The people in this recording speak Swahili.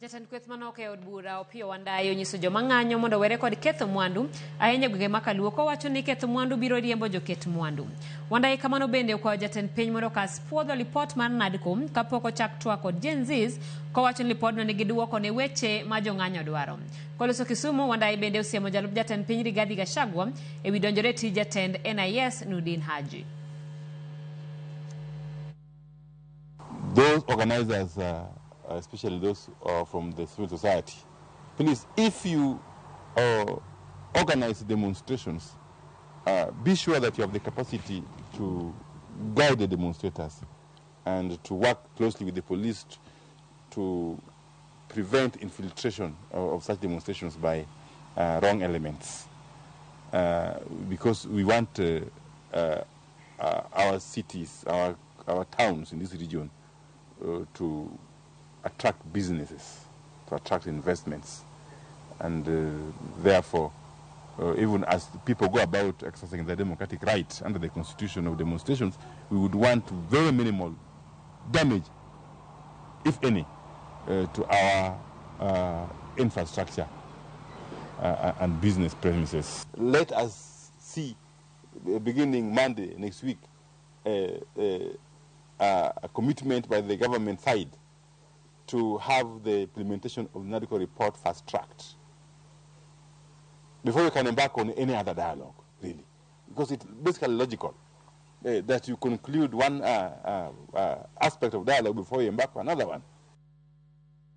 Jatend kweth manok e od bura Opiyo Wandayi onyiso joma ng'anyo mondo were kod ketho mwandu ahinya gwenge makaluo kowacho ni ketho mwandu biro riembo joket mwandu. Wandayi kamano bende okwayo jatend piny mondo kas puodho lipot mar NADCO kapok ochak twak kod Gen Zs kowacho ni lipodno nigi duoko ne weche ma jong'anyo dwaro. Koloso Kisumu, Wandayi bende osiemo jalup jatend piny Rigathi Gachagua ewi donjore tij jatend NIS Nudin Haji. Those organizers especially those from the civil society, please, if you organize demonstrations, be sure that you have the capacity to guide the demonstrators and to work closely with the police to prevent infiltration of such demonstrations by wrong elements. Because we want our cities, our towns in this region to attract businesses, to attract investments. And therefore, even as people go about exercising their democratic right under the constitution of demonstrations, we would want very minimal damage, if any, to our infrastructure and business premises. Let us see, beginning Monday next week, a commitment by the government side to have the implementation of the NADCO report fast-tracked before you can embark on any other dialogue, really. Because it's basically logical that you conclude one aspect of dialogue before you embark on another one.